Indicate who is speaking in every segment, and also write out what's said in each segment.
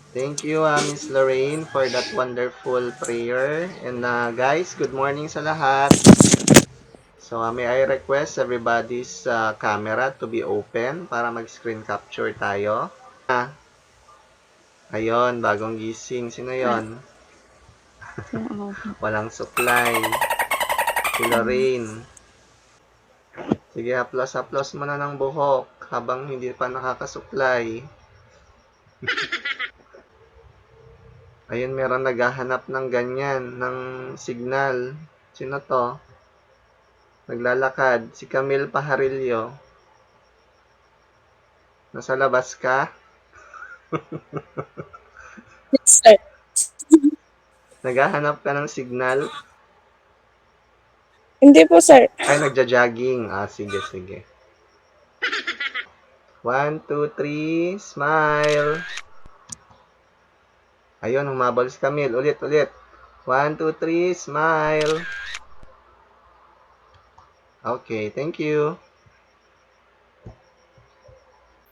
Speaker 1: Thank you, Miss Lorraine, for that wonderful prayer. And guys, good morning sa lahat. So, may I request everybody's camera to be open para mag-screen capture tayo. Ayun, bagong gising. Sino yon? Walang supply. Si Lorraine. Sige, haplos-haplos mo na ng buhok habang hindi pa nakakasupply. Ayun, meron naghahanap ng ganyan, ng signal. Sino to? Naglalakad. Si Camille Pajarillo. Nasa labas ka?
Speaker 2: Yes, sir.
Speaker 1: Naghahanap ka ng signal?
Speaker 2: Hindi po, sir.
Speaker 1: Ay, nagja-jogging. Sige, sige. 1, 2, 3, smile. Ayun, humabol si Camille. Ulit, ulit. 1, 2, 3, smile. Okay, thank you.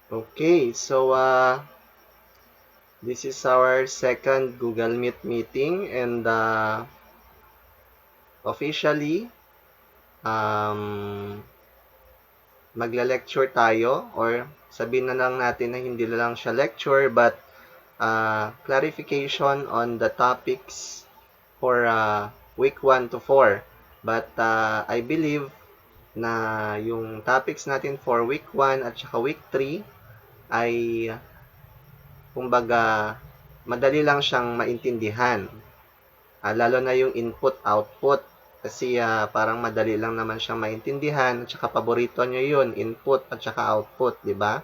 Speaker 1: Okay, so this is our second Google Meet meeting and officially magla-lecture tayo or sabihin na lang natin na hindi na lang siya lecture but clarification on the topics for week 1 to 4. But I believe na yung topics natin for week 1 at saka week 3 ay kumbaga madali lang siyang maintindihan. Lalo na yung input-output kasi parang madali lang naman siyang maintindihan at saka paborito nyo yun, input at saka output, di ba?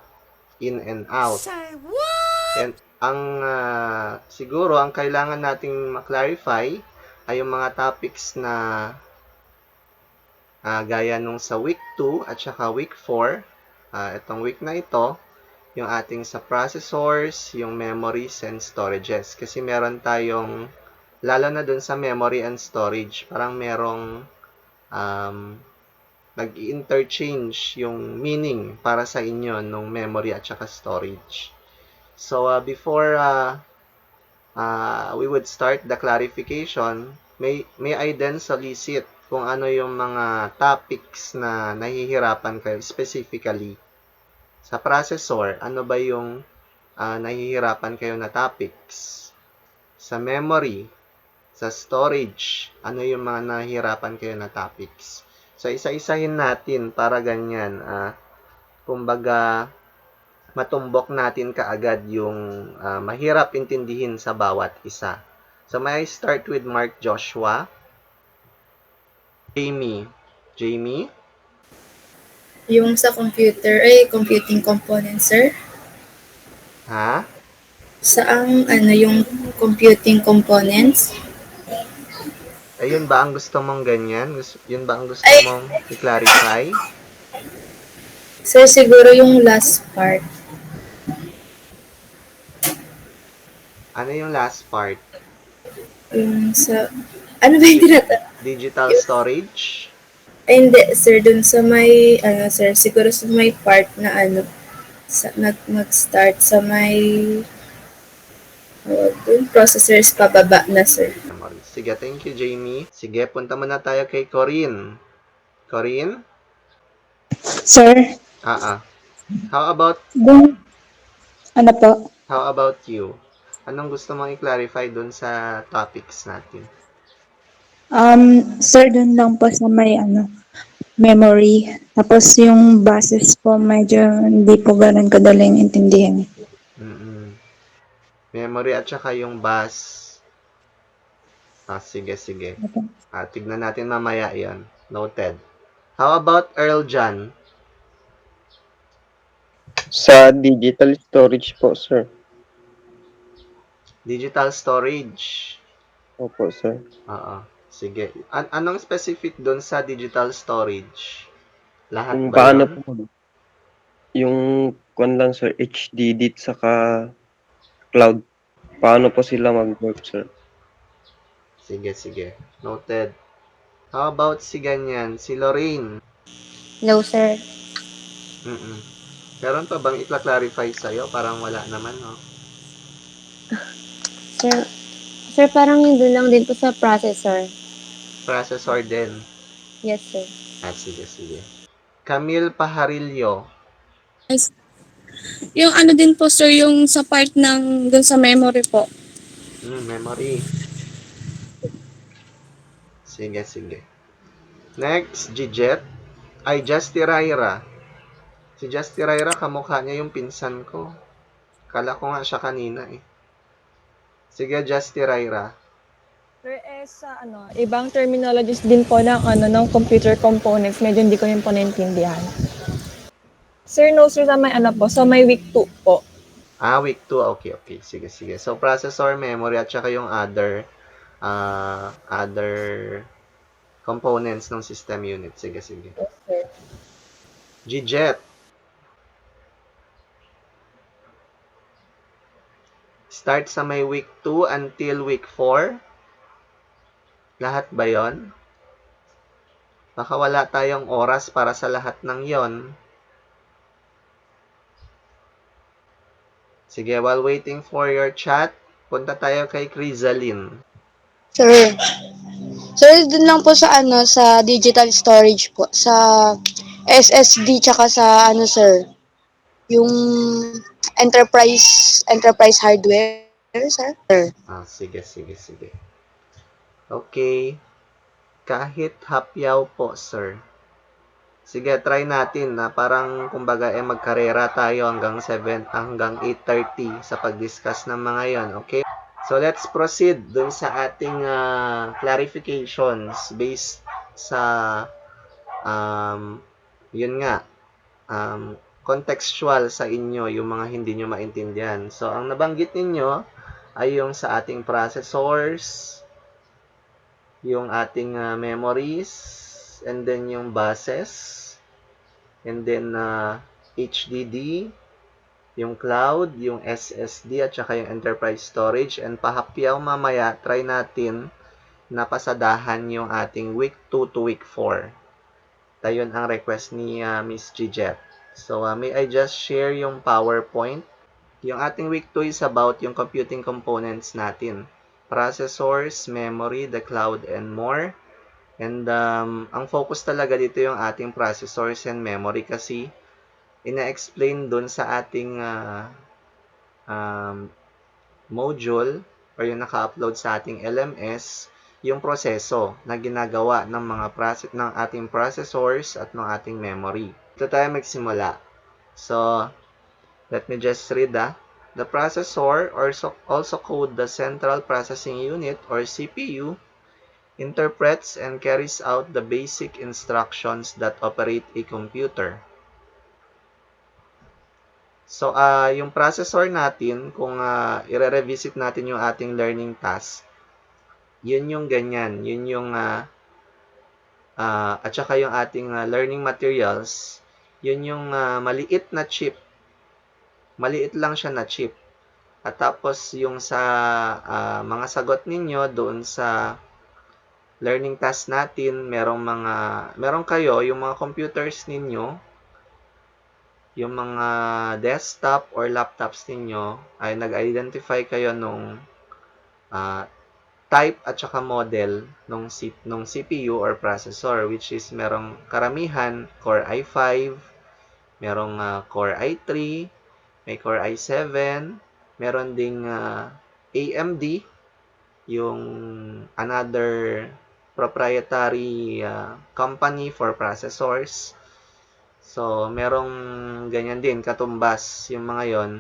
Speaker 1: In and out.
Speaker 3: Say what?
Speaker 1: And ang siguro ang kailangan nating ma-clarify ay yung mga topics na gaya nung sa week 2 at saka week 4. Itong week na ito, yung ating sa processors, yung memories and storages. Kasi meron tayong, lalo na dun sa memory and storage, parang merong nag-interchange yung meaning para sa inyo nung memory at saka storage. So, before we would start the clarification, may I then solicit kung ano yung mga topics na nahihirapan kayo specifically. Sa processor, ano ba yung nahihirapan kayo na topics? Sa memory, sa storage, ano yung mga nahihirapan kayo na topics? So, isa-isahin natin para ganyan. Kumbaga, matumbok natin kaagad yung mahirap intindihin sa bawat isa. So, may I start with Mark Joshua? Jamie. Jamie?
Speaker 2: Yung sa computing components, sir.
Speaker 1: Ha?
Speaker 2: Saang yung computing components?
Speaker 1: Ayun ba ang gusto mong ganyan? Yun ba ang gusto
Speaker 2: Ay,
Speaker 1: mong i-clarify?
Speaker 2: sir, siguro yung last part.
Speaker 1: Ano yung last part?
Speaker 2: Yung sa, ano ba yung
Speaker 1: Digital storage?
Speaker 2: Ay, hindi, sir, dun sa may, sir, siguro sa may part na mag-start sa may, dun, processors pababa na, sir.
Speaker 1: Sige, thank you, Jamie. Sige, punta muna tayo kay Corinne. Corinne?
Speaker 4: Sir,
Speaker 1: How about
Speaker 4: ano po?
Speaker 1: how about you? Anong gusto mong i-clarify dun sa topics natin?
Speaker 4: Sir, dun lang po sa may memory. Tapos yung basis po medyo hindi po ganun kadaling intindihin.
Speaker 1: Mm-mm. Memory at saka yung bus. Sige, sige. Tignan natin mamaya yan. Noted. How about Earl John?
Speaker 5: Sa digital storage po, sir.
Speaker 1: Digital storage.
Speaker 5: Opo, sir.
Speaker 1: Sige. Anong specific doon sa digital storage? Lahat
Speaker 5: Kung
Speaker 1: ba
Speaker 5: paano
Speaker 1: yun?
Speaker 5: po, yung kung lang, sir, HDD saka cloud, paano po sila mag-work, sir?
Speaker 1: Sige, sige. Noted. How about si ganyan? Si Lorraine?
Speaker 6: No, sir.
Speaker 1: Meron pa bang i-clarify sa'yo? Parang wala naman, no?
Speaker 3: Sir, parang yun doon lang din po sa processor.
Speaker 1: Processor din.
Speaker 3: Yes, sir.
Speaker 1: Sige, sige. Camille Pajarillo.
Speaker 6: Yung ano din po sir, yung sa part ng dun sa memory po.
Speaker 1: Memory. Sige, sige. Next, Gijet. Ay, Justy Raira. Si Justy Raira, kamukha niya yung pinsan ko. Kala ko nga siya kanina eh. Sige, Justy Raira.
Speaker 7: Sir, sa ibang terminologies din po ng computer components, medyo hindi ko yun po naintindihan. Sir, no sir, sa may po, so may week 2 po.
Speaker 1: Week 2. Okay, okay. Sige, sige. So, processor, memory, at saka yung other components ng system unit. Sige, sige.
Speaker 7: Yes, sir.
Speaker 1: Gijet. Start sa may week 2 until week 4. Lahat ba yon? Baka wala tayong oras para sa lahat ng yon. Sige, while waiting for your chat, punta tayo kay Crisaline.
Speaker 8: Sir, dun lang po sa sa digital storage po, sa SSD tsaka sa sir, yung enterprise hardware, sir.
Speaker 1: Sige, sige, sige. Okay. Kahit hapyaw po, sir. Sige, try natin na parang kumbaga magkarera tayo hanggang 8:30 sa pag-discuss ng mga yon, okay? So let's proceed dun sa ating clarifications based sa yun nga, contextual sa inyo yung mga hindi nyo maintindihan. So ang nabanggit ninyo ay yung sa ating processors, yung ating memories, and then yung buses, and then HDD, yung cloud, yung SSD, at saka yung enterprise storage. And pahapyaw mamaya, try natin na pasadahan yung ating week 2 to week 4. Tayon ang request ni Miss Gijet. So, may I just share yung PowerPoint? Yung ating week 2 is about yung computing components natin. Processors, memory, the cloud, and more. And ang focus talaga dito yung ating processors and memory kasi ina-explain dun sa ating module or yung naka-upload sa ating LMS yung proseso na ginagawa ng ng ating processors at ng ating memory. Ito tayo magsimula. So, let me just read The processor, or also called the Central Processing Unit or CPU, interprets and carries out the basic instructions that operate a computer. So, yung processor natin, kung i-revisit natin yung ating learning task, yun yung ganyan. Yun yung, at saka yung ating learning materials, yun yung maliit na chip. Maliit lang siya na chip. At tapos, yung sa mga sagot ninyo doon sa learning task natin, meron kayo, yung mga computers ninyo, yung mga desktop or laptops ninyo, ay nag-identify kayo nung type at saka model nung CPU or processor, which is merong karamihan Core i5, merong Core i3, may Core i7, meron ding AMD, yung another proprietary company for processors. So, merong ganyan din, katumbas yung mga yon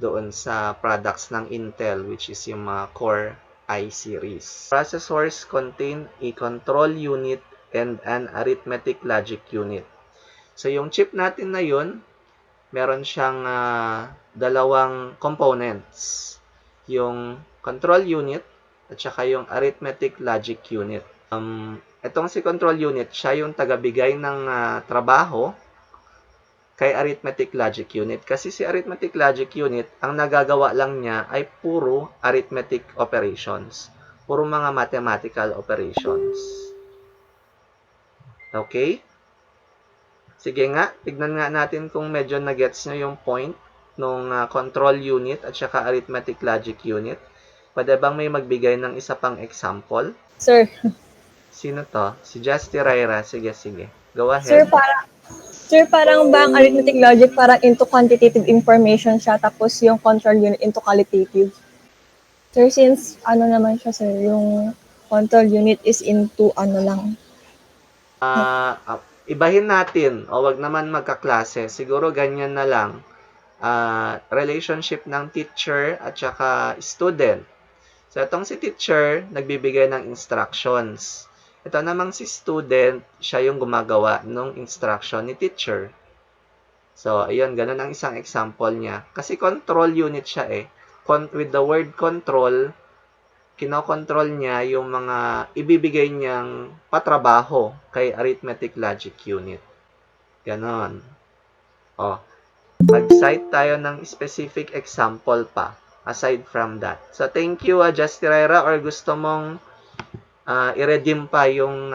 Speaker 1: doon sa products ng Intel, which is yung mga Core i series. Processors contain a control unit and an arithmetic logic unit. So, yung chip natin na yun, meron siyang dalawang components. Yung control unit at saka yung arithmetic logic unit. Itong si control unit, siya yung tagabigay ng trabaho kay arithmetic logic unit. Kasi si arithmetic logic unit, ang nagagawa lang niya ay puro arithmetic operations. Puro mga mathematical operations. Okay? Sige nga, tignan nga natin kung medyo na-gets nyo yung point ng control unit at saka arithmetic logic unit. Pwede bang may magbigay ng isa pang example?
Speaker 7: Sir,
Speaker 1: Sino to? Si Justy Raira. Sige, sige. Go
Speaker 7: sir,
Speaker 1: ahead.
Speaker 7: parang ba ang arithmetic logic parang into quantitative information siya, tapos yung control unit into qualitative? Sir, since ano naman siya, sir, yung control unit is into ano lang.
Speaker 1: Ibahin natin o wag naman magkaklase. Siguro ganyan na lang. Relationship ng teacher at saka student. So, itong si teacher, nagbibigay ng instructions. Ito namang si student, siya yung gumagawa ng instruction ni teacher. So, ayun, ganun ang isang example niya. Kasi control unit siya eh. With the word control, kinokontrol niya yung mga ibibigay niyang patrabaho kay arithmetic logic unit. Ganon. O, mag-cite tayo ng specific example pa aside from that. So, thank you, Justy Raira, or gusto mong i-redeem pa yung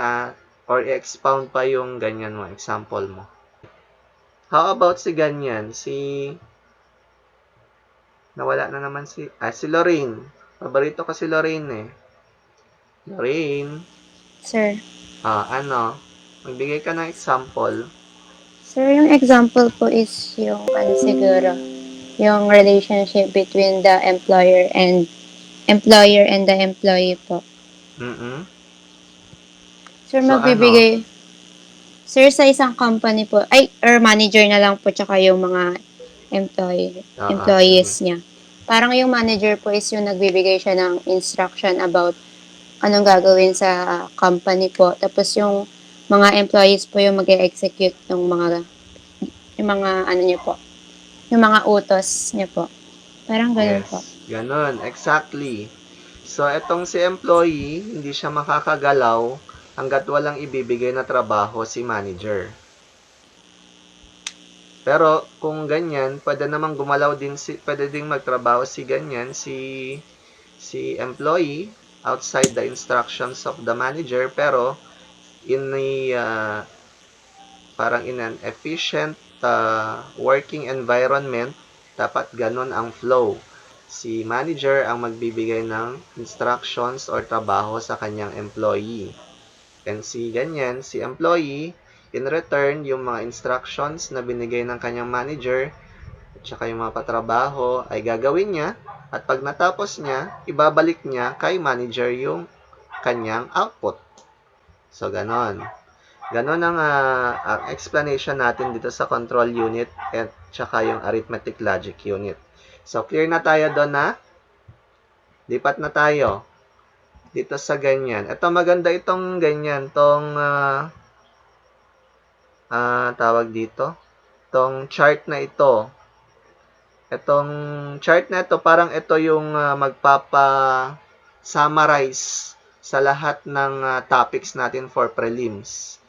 Speaker 1: or i-expound pa yung ganyan mo, example mo. How about si ganyan? Nawala na naman si Lorraine. Paborito ko si Lorraine eh. Lorraine.
Speaker 3: Sir.
Speaker 1: Magbigay ka ng example.
Speaker 3: Sir, yung example po is yung siguro, yung relationship between the employer and the employee po. Sir,
Speaker 1: So,
Speaker 3: magbibigay, sir, sa isang company po, or manager na lang po, tsaka yung mga employees niya. Parang yung manager po is yung nagbibigay siya ng instruction about anong gagawin sa company po. Tapos yung mga employees po yung mag-execute ng mga ano niya po, yung mga utos niya po. Parang ganun po.
Speaker 1: Ganun, exactly. So, etong si employee, hindi siya makakagalaw hanggat walang ibibigay na trabaho si manager. Pero, kung ganyan, pwede namang gumalaw din pwede ding magtrabaho si employee outside the instructions of the manager, pero parang in an efficient working environment, dapat ganun ang flow. Si manager ang magbibigay ng instructions or trabaho sa kanyang employee. And si employee, in return, yung mga instructions na binigay ng kanyang manager at saka yung mga patrabaho ay gagawin niya, at pag natapos niya, ibabalik niya kay manager yung kanyang output. So, ganon. Ganon ang explanation natin dito sa control unit at saka yung arithmetic logic unit. So, clear na tayo doon na? Lipat na tayo dito sa ganyan. Ito, maganda itong ganyan. Itong, tawag dito. Itong chart na ito. Itong chart na ito, parang ito yung magpapa-summarize sa lahat ng topics natin for prelims.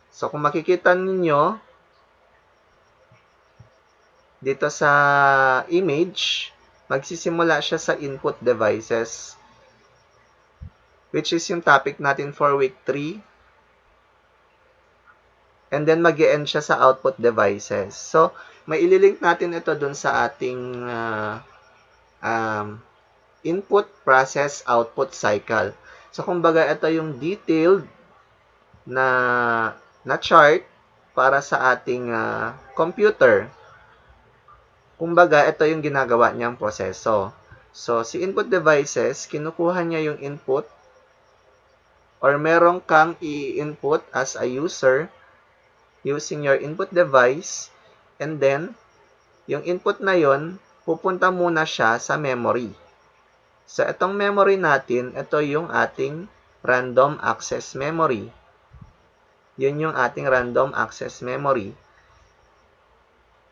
Speaker 1: So, kung makikita ninyo, dito sa image, magsisimula siya sa input devices, which is yung topic natin for week 3. And then, mag-e-end siya sa output devices. So, may ililink natin ito dun sa ating input, process, output cycle. So, kumbaga, ito yung detailed na chart para sa ating computer. Kumbaga, ito yung ginagawa niyang proseso. So, si input devices, kinukuha niya yung input or meron kang i-input as a user using your input device, and then, yung input na yon pupunta muna siya sa memory. So, itong memory natin, ito yung ating random access memory. Yun yung ating random access memory.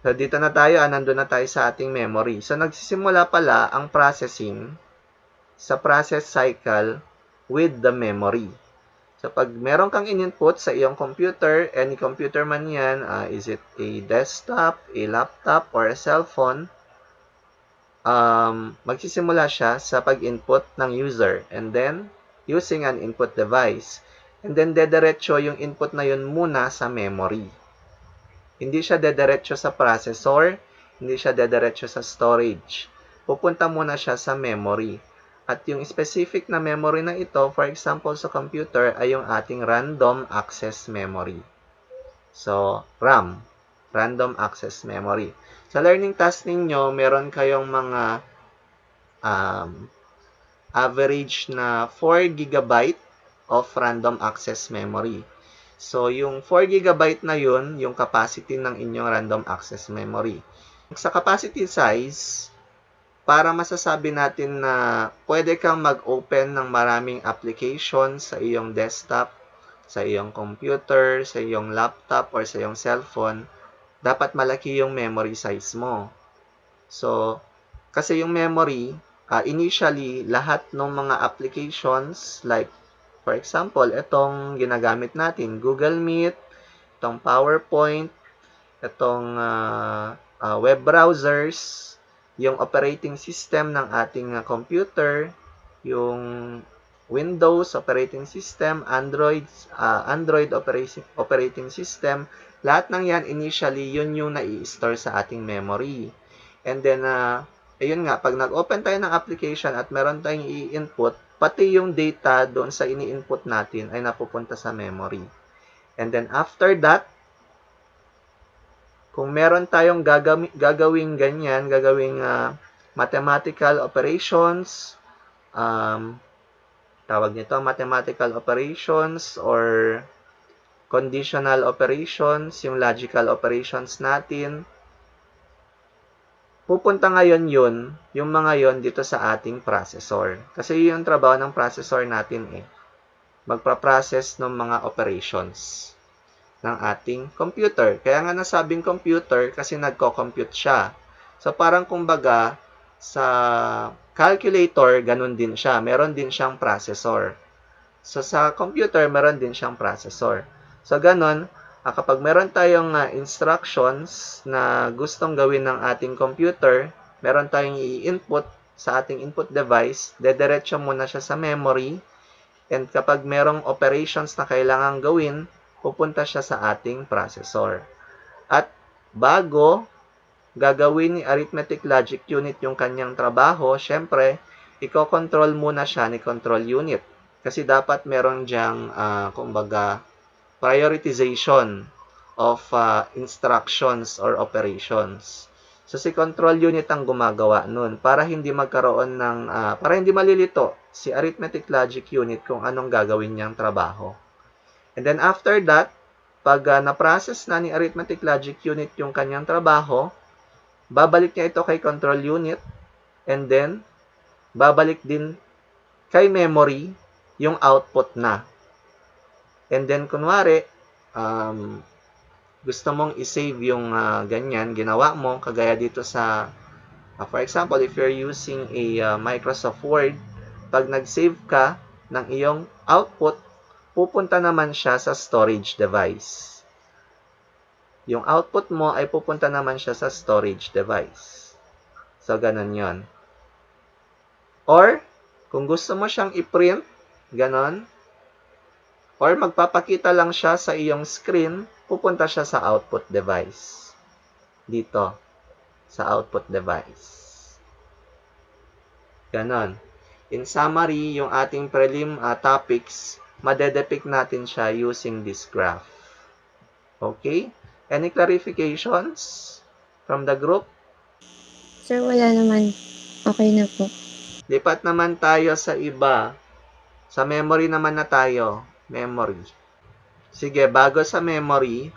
Speaker 1: So, dito na tayo, nandun na tayo sa ating memory. So, nagsisimula pala ang processing sa process cycle with the memory. So, pag meron kang in-input sa iyong computer, any computer man yan, is it a desktop, a laptop, or a cellphone, magsisimula siya sa pag-input ng user. And then, using an input device. And then, dediretso yung input na yun muna sa memory. Hindi siya dediretso sa processor, hindi siya dediretso sa storage. Pupunta muna siya sa memory. At yung specific na memory na ito, for example sa computer, ay yung ating random access memory. So, RAM, random access memory. Sa learning task ninyo, meron kayong mga average na 4 GB of random access memory. So, yung 4 GB na yun, yung capacity ng inyong random access memory. Sa capacity size, para masasabi natin na pwede kang mag-open ng maraming applications sa iyong desktop, sa iyong computer, sa iyong laptop, or sa iyong cellphone, dapat malaki yung memory size mo. So, kasi yung memory, initially, lahat ng mga applications, like, for example, itong ginagamit natin, Google Meet, itong PowerPoint, itong web browsers, yung operating system ng ating computer, yung Windows operating system, Android operating system, lahat ng yan initially yun yung nai-store sa ating memory. And then ayun nga, pag nag-open tayo ng application at meron tayong i-input, pati yung data doon sa ini-input natin ay napupunta sa memory. And then after that, kung meron tayong gagawing ganyan, gagawing mathematical operations, tawag nito mathematical operations or conditional operations, yung logical operations natin, pupunta ngayon yung mga yon dito sa ating processor. Kasi yung trabaho ng processor natin magpa-process ng mga operations ng ating computer. Kaya nga nasabing computer kasi nagko-compute siya. So parang kumbaga sa calculator, ganun din siya. Meron din siyang processor. So sa computer, meron din siyang processor. So ganun, kapag meron tayong instructions na gustong gawin ng ating computer, meron tayong i-input sa ating input device, dediretso muna siya sa memory, and kapag merong operations na kailangang gawin, pupunta siya sa ating processor. At bago gagawin ni Arithmetic Logic Unit yung kanyang trabaho, syempre, i-control muna siya ni Control Unit. Kasi dapat meron diyang, kumbaga, prioritization of instructions or operations. So, si Control Unit ang gumagawa nun para hindi magkaroon ng, para hindi malilito si Arithmetic Logic Unit kung anong gagawin niyang trabaho. And then after that, pag na-process na ni Arithmetic Logic Unit yung kanyang trabaho, babalik niya ito kay Control Unit, and then babalik din kay memory yung output na. And then, kunwari, gusto mong i-save yung ganyan, ginawa mo, kagaya dito sa, for example, if you're using a Microsoft Word, pag nag-save ka ng iyong output, pupunta naman siya sa storage device. Yung output mo ay pupunta naman siya sa storage device. So, ganun yon. Or, kung gusto mo siyang i-print, ganon, or magpapakita lang siya sa iyong screen, pupunta siya sa output device. Dito, sa output device. Ganon. In summary, yung ating prelim topics, madedepict natin siya using this graph. Okay? Any clarifications from the group?
Speaker 3: Sir, wala naman. Okay na po.
Speaker 1: Lipat naman tayo sa iba. Sa memory naman na tayo. Memory. Sige, bago sa memory,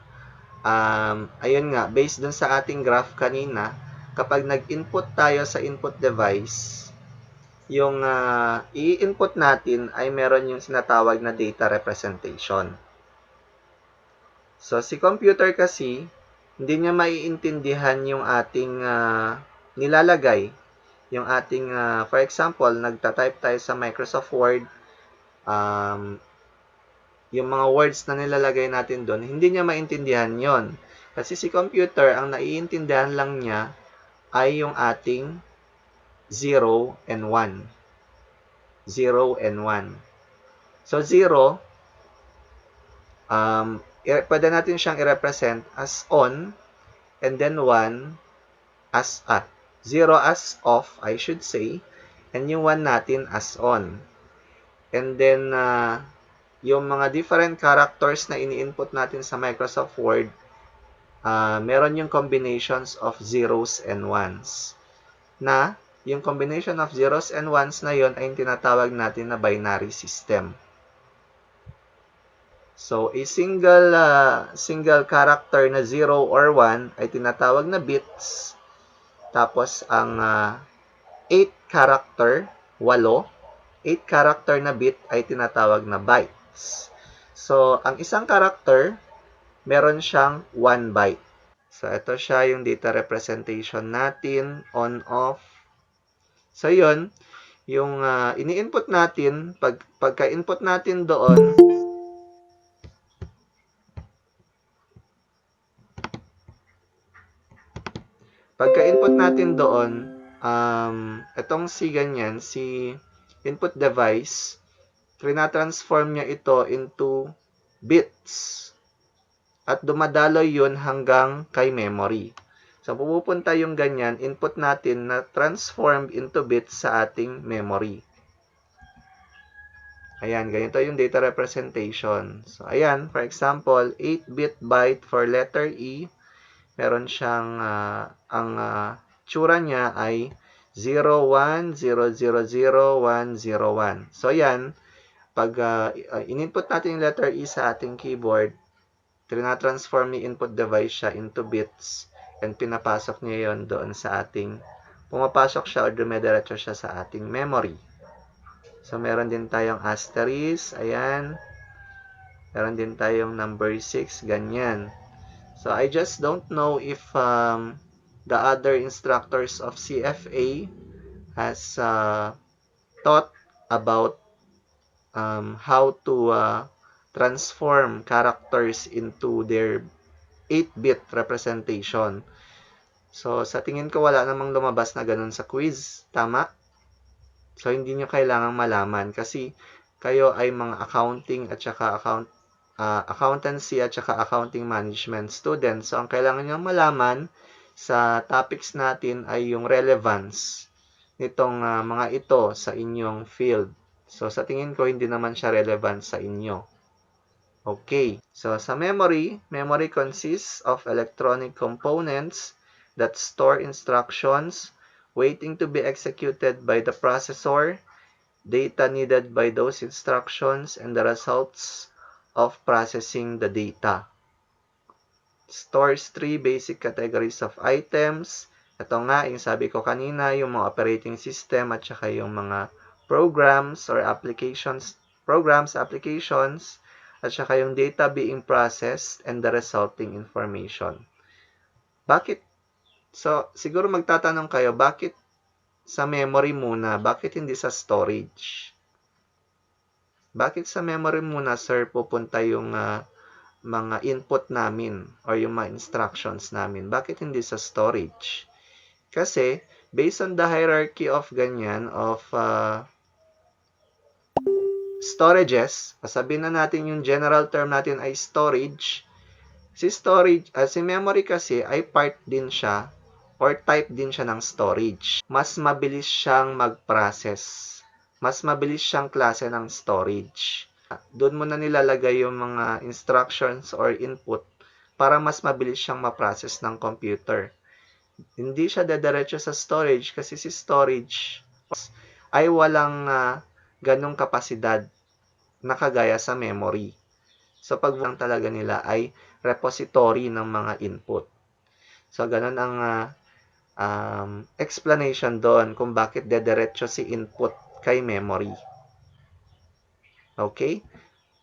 Speaker 1: ayun nga, based dun sa ating graph kanina, kapag nag-input tayo sa input device, yung i-input natin ay meron yung sinatawag na data representation. So, si computer kasi, hindi niya maiintindihan yung ating nilalagay. Yung ating, for example, nagta-type tayo sa Microsoft Word, yung mga words na nilalagay natin doon, hindi niya maintindihan yon. Kasi si computer, ang naiintindihan lang niya ay yung ating 0 and 1. 0 and 1. So, 0, pwede natin siyang i-represent as on, and then 1 as 0 as off, I should say, and yung 1 natin as on. And then, yung mga different characters na ini-input natin sa Microsoft Word, meron yung combinations of zeros and ones. Na, yung combination of zeros and ones na yon ay tinatawag natin na binary system. So, a single character na 0 or 1 ay tinatawag na bits. Tapos, ang 8 character na bit ay tinatawag na bytes. So, ang isang character, meron siyang 1 byte. So, ito siya yung data representation natin, on, off. So, yun, yung ini-input natin, pagka-input natin doon, itong si ganyan, si input device, trina-transform niya ito into bits. At dumadaloy yun hanggang kay memory. So, pupunta yung ganyan, input natin na transformed into bits sa ating memory. Ayan, ganito yung data representation. So, ayan, for example, 8-bit byte for letter E. Meron siyang, ang tsura niya ay 01000101. So, ayan, pag in-input natin yung letter E sa ating keyboard, trina-transform ni input device siya into bits and pinapasok niya yon doon sa ating, pumapasok siya o dumediretso siya sa ating memory. So, meron din tayong asterisk, ayan. Meron din tayong number 6, ganyan. So, I just don't know if the other instructors of CFA has taught about how to transform characters into their 8-bit representation. So, sa tingin ko wala namang lumabas na ganun sa quiz. Tama? So, hindi nyo kailangang malaman kasi kayo ay mga accounting at saka accountancy at saka accounting management students. So, ang kailangan nyo malaman sa topics natin ay yung relevance nitong mga ito sa inyong field. So, sa tingin ko, hindi naman siya relevant sa inyo. Okay. So, sa memory consists of electronic components that store instructions waiting to be executed by the processor, data needed by those instructions, and the results of processing the data. Stores 3 basic categories of items. Ito nga, yung sabi ko kanina, yung mga operating system at saka yung mga programs or applications, at saka yung data being processed and the resulting information. Bakit? So, siguro magtatanong kayo, bakit sa memory muna? Bakit hindi sa storage? Bakit sa memory muna, sir, pupunta yung mga input namin or yung mga instructions namin? Bakit hindi sa storage? Kasi, based on the hierarchy of ganyan, of storages, sabihin na natin yung general term natin ay storage. Si memory kasi ay part din siya or type din siya ng storage. Mas mabilis siyang mag-process. Mas mabilis siyang klase ng storage. Doon mo na nilalagay yung mga instructions or input para mas mabilis siyang ma-process ng computer. Hindi siya dediretso sa storage kasi si storage ay walang ganong kapasidad na kagaya sa memory. So, pag lang talaga nila ay repository ng mga input. So, ganon ang explanation doon kung bakit dediretso si input kay memory. Okay?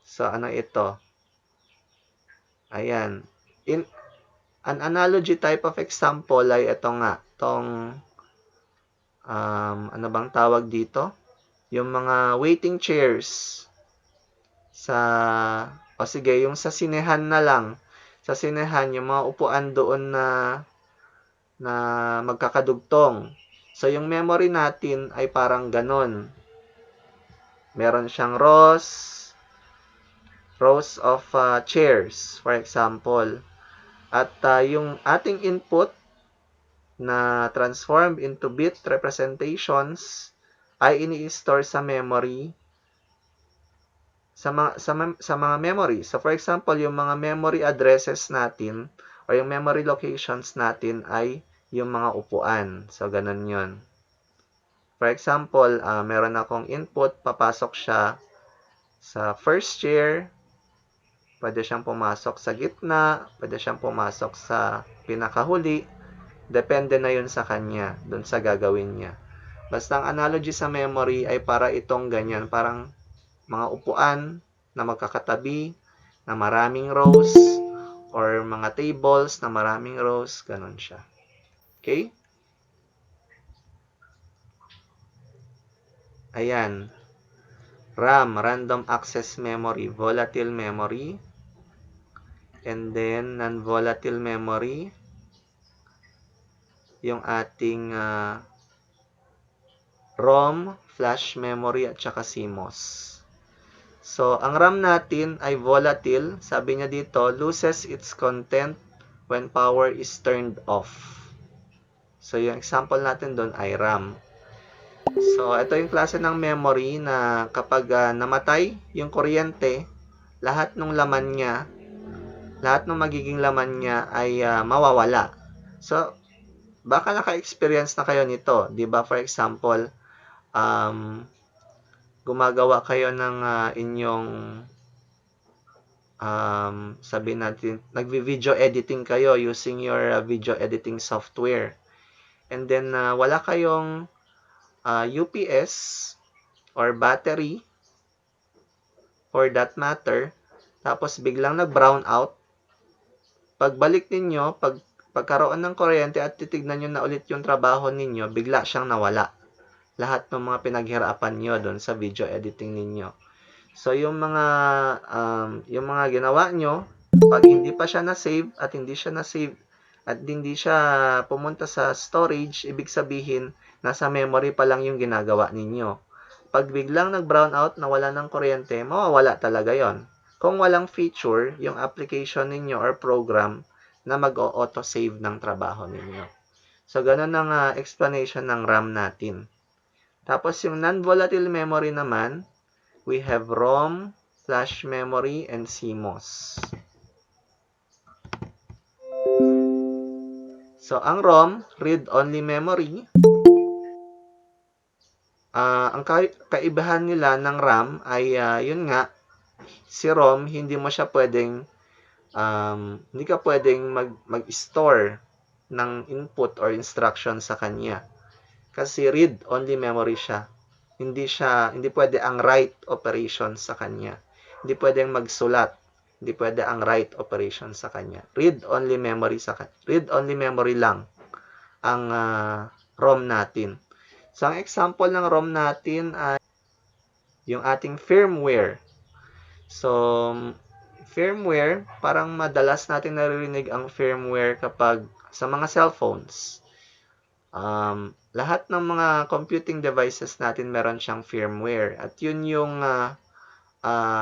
Speaker 1: So, ano ito? Ayan. An analogy type of example ay ito nga. Itong, ano bang tawag dito? Yung mga waiting chairs yung sa sinehan na lang. Sa sinehan, yung mga upuan doon na magkakadugtong. So, yung memory natin ay parang ganon. Meron siyang rows of chairs, for example. At yung ating input na transformed into bit representations ay ini-store sa memory sa mga memory. So for example, yung mga memory addresses natin o yung memory locations natin ay yung mga upuan. So ganun yun. For example, meron akong input, papasok siya sa first chair, pwede siyang pumasok sa gitna, pwede siyang pumasok sa pinakahuli, depende na yun sa kanya, dun sa gagawin niya. Basta ang analogy sa memory ay para itong ganyan, parang mga upuan na magkakatabi, na maraming rows, or mga tables na maraming rows, ganun siya. Okay? Ayan. RAM, Random Access Memory, Volatile Memory, and then non-volatile memory, yung ating ROM, flash memory, at saka CMOS. So, ang RAM natin ay volatile. Sabi niya dito, loses its content when power is turned off. So, yung example natin doon ay RAM. So, ito yung klase ng memory na kapag namatay yung kuryente, lahat ng laman niya, lahat ng magiging laman niya ay mawawala. So, baka naka-experience na kayo nito. Diba? For example, gumagawa kayo ng inyong sabihin natin, nagvi-video editing kayo using your video editing software. And then, wala kayong UPS or battery for that matter, tapos biglang nag-brown out. Pagbalik ninyo, pagkaroon ng kuryente at titignan nyo na ulit yung trabaho ninyo, bigla siyang nawala. Lahat ng mga pinaghirapan nyo doon sa video editing ninyo. So, yung mga ginawa nyo, pag hindi pa siya na-save at hindi siya na-save at hindi siya pumunta sa storage, ibig sabihin, nasa memory pa lang yung ginagawa ninyo. Pag biglang nag-brown out, nawala ng kuryente, mawawala talaga yon. Kung walang feature, yung application ninyo or program na mag-auto-save ng trabaho ninyo. So, ganun ang explanation ng RAM natin. Tapos, yung non-volatile memory naman, we have ROM, flash memory, and CMOS. So, ang ROM, read-only memory. Ang kaibahan nila ng RAM ay, yun nga, si ROM, hindi mo siya pwedeng, hindi ka pwedeng mag-store ng input or instruction sa kanya. Kasi read-only memory siya. Hindi pwede ang write operation sa kanya. Hindi pwedeng magsulat. Hindi pwede ang write operation sa kanya. Read-only memory lang ang ROM natin. So, ang example ng ROM natin ay yung ating firmware. So, firmware, parang madalas natin naririnig ang firmware kapag sa mga cellphones. Lahat ng mga computing devices natin meron siyang firmware. At yun yung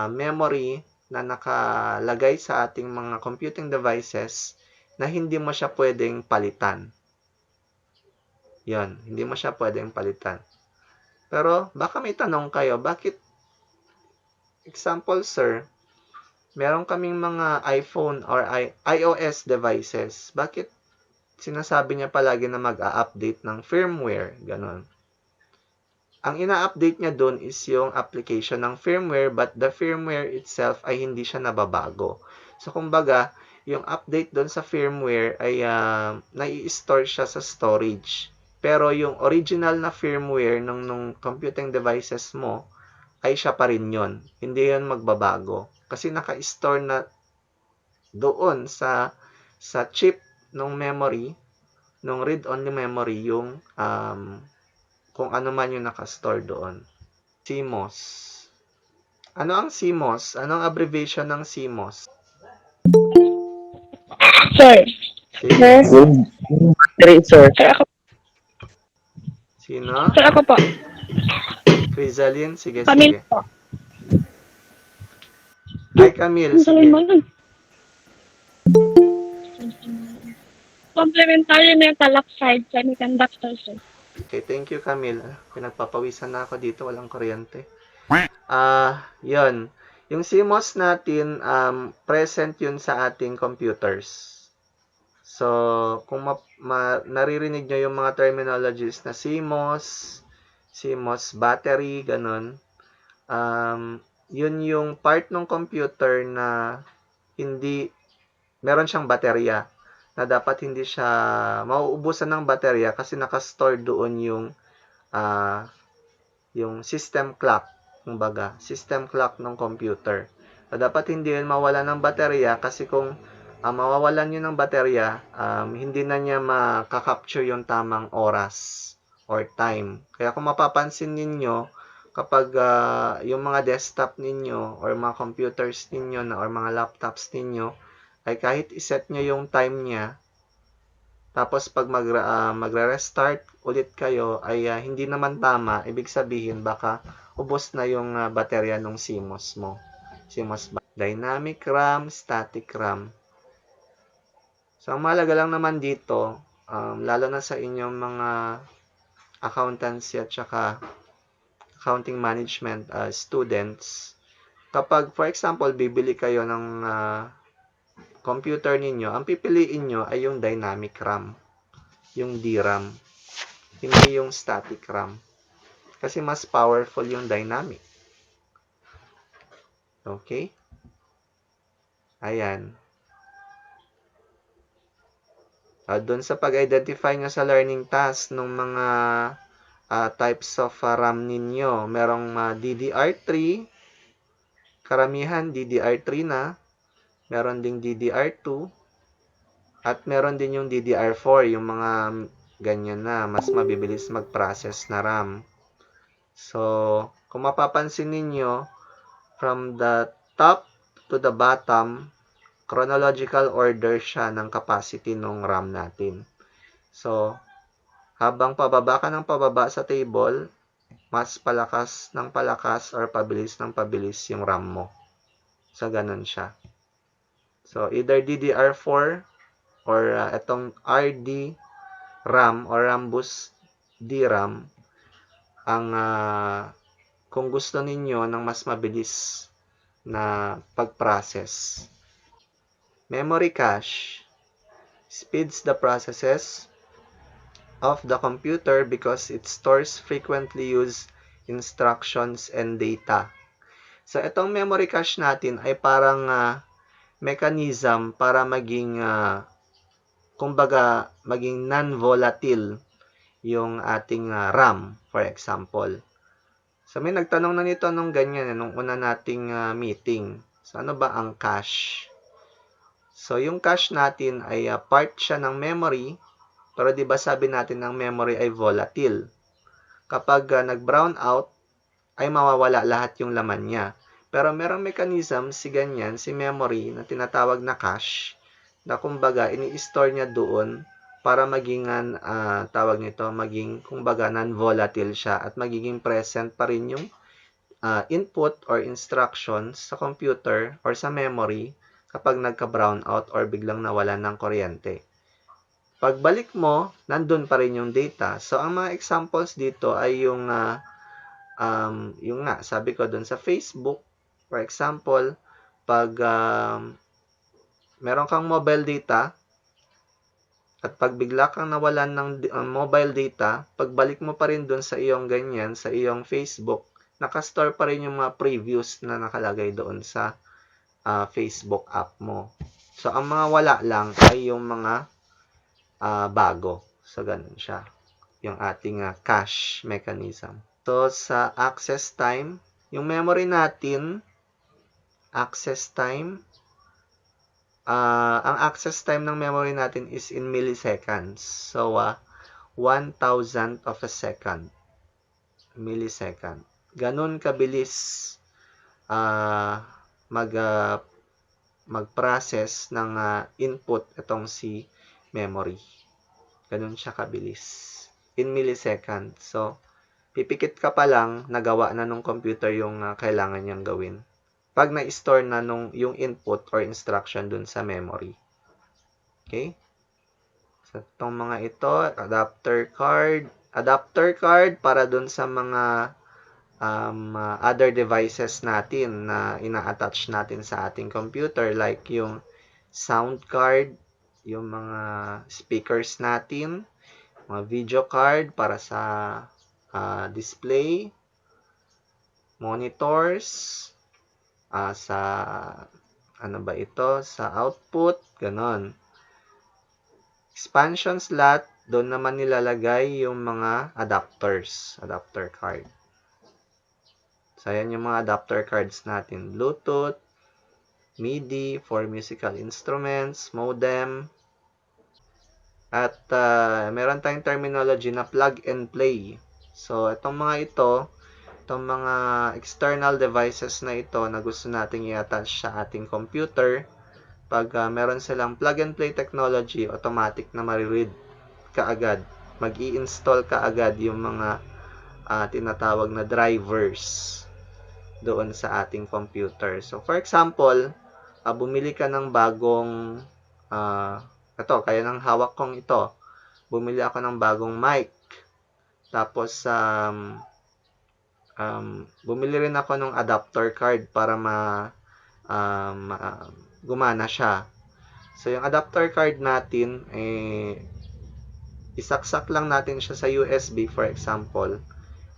Speaker 1: memory na nakalagay sa ating mga computing devices na hindi mo siya pwedeng palitan. Yun, hindi mo siya pwedeng palitan. Pero, baka may tanong kayo, bakit, example sir, meron kaming mga iPhone or iOS devices, bakit sinasabi niya palagi na mag-a-update ng firmware, ganon. Ang ina-update niya doon is yung application ng firmware, but the firmware itself ay hindi siya nababago. So, kumbaga, yung update doon sa firmware ay nai-store siya sa storage. Pero yung original na firmware ng computing devices mo ay siya pa rin yun. Hindi yun magbabago. Kasi naka-store na doon sa chip ng memory, ng read-only memory, yung kung ano man yung nakastore doon. CMOS. Ano ang CMOS? Anong abbreviation ng CMOS?
Speaker 6: Sir.
Speaker 1: Sige.
Speaker 5: Sir.
Speaker 1: Sino?
Speaker 6: Sir, ako po.
Speaker 1: Crisaline? Sige,
Speaker 6: Camille
Speaker 1: sige.
Speaker 6: po.
Speaker 1: Hi, Camille.
Speaker 6: Ang sabi
Speaker 1: Sige.
Speaker 6: mo nun. Complementary metal oxide semiconductor, sir.
Speaker 1: Okay, thank you, Camille. Pinagpapawisan na ako dito, walang kuryente. Yun. Yung CMOS natin, present yun sa ating computers. So, kung naririnig nyo yung mga terminologies na CMOS, CMOS battery, ganun, yun yung part ng computer na meron siyang baterya na dapat hindi siya mauubusan ng baterya kasi nakastore doon yung system clock, kumbaga, system clock ng computer. So, dapat hindi yun mawala ng baterya kasi kung mawawalan yun ng baterya, hindi na niya makakapture yung tamang oras or time. Kaya kung mapapansin ninyo, kapag yung mga desktop ninyo or mga computers ninyo or mga laptops ninyo, ay kahit iset nyo yung time niya, tapos pag magre-restart ulit kayo, ay hindi naman tama, ibig sabihin baka ubos na yung baterya ng CMOS mo. CMOS dynamic RAM, static RAM. So, ang mahalaga lang naman dito, lalo na sa inyong mga accountancy at saka accounting management students, kapag, for example, bibili kayo ng computer ninyo, ang pipiliin nyo ay yung dynamic RAM, yung DRAM, hindi yung static RAM. Kasi mas powerful yung dynamic. Okay? Ayan. Doon sa pag-identify nyo sa learning task ng mga types of RAM ninyo, merong DDR3, karamihan DDR3 na, meron ding DDR2, at meron din yung DDR4, yung mga ganyan na, mas mabibilis mag-process na RAM. So, kung mapapansin ninyo, from the top to the bottom, chronological order siya ng capacity ng RAM natin. So, habang pababa ka ng pababa sa table, mas palakas ng palakas or pabilis ng pabilis yung RAM mo. So, ganun siya. So, either DDR4 or itong RD RAM or Rambus DRAM kung gusto ninyo ng mas mabilis na pag-process. Memory cache speeds the processes of the computer because it stores frequently used instructions and data. So, itong memory cache natin ay parang mechanism para maging kumbaga, maging non-volatile yung ating RAM, for example. So, may nagtanong na nito nung ganyan, nung una nating meeting. So, ano ba ang cache? So, yung cache natin ay part siya ng memory, pero di ba sabi natin ng memory ay volatile. Kapag nag-brown out, ay mawawala lahat yung laman niya. Pero merong mechanism si memory na tinatawag na cache, na kumbaga ini-store niya doon para maging maging kumbaga non-volatile siya at magiging present pa rin yung input or instructions sa computer or sa memory kapag nagka-brown out or biglang nawalan ng kuryente. Pagbalik mo, nandun pa rin yung data. So, ang mga examples dito ay yung sabi ko dun sa Facebook, for example, pag meron kang mobile data, at pag bigla kang nawalan ng mobile data, pagbalik mo pa rin dun sa iyong sa iyong Facebook, nakastore pa rin yung mga previews na nakalagay doon sa Facebook app mo. So, ang mga wala lang ay yung mga bago. So, ganun siya. Yung ating cache mechanism. So, sa access time, yung memory natin, access time, ang access time ng memory natin is in milliseconds. So, 1,000th of a second. Millisecond. Ganun kabilis mag-process ng input itong si memory. Ganun siya kabilis. In millisecond. So, pipikit ka pa lang, nagawa na nung computer yung kailangan niyang gawin. Pag na-store na yung input or instruction dun sa memory. Okay? So, itong mga ito, adapter card, adapter card para dun sa mga other devices natin na ina-attach natin sa ating computer, like yung sound card, yung mga speakers natin, mga video card para sa display, monitors, sa ano ba ito, sa output, ganon. Expansion slot, doon naman nilalagay yung mga adapters, adapter card. So, ayan yung mga adapter cards natin. Bluetooth, MIDI for musical instruments, modem, at meron tayong terminology na plug and play. So, itong mga ito, itong mga external devices na ito na gusto nating i-attach sa ating computer, pag meron silang plug and play technology, automatic na mariread kaagad. Mag-i-install kaagad yung mga tinatawag na drivers doon sa ating computer. So, for example, bumili ka ng bagong, ito, kaya ng hawak kong ito, bumili ako ng bagong mic. Tapos, bumili rin ako ng adapter card para gumana siya. So, yung adapter card natin, isaksak lang natin siya sa USB, for example.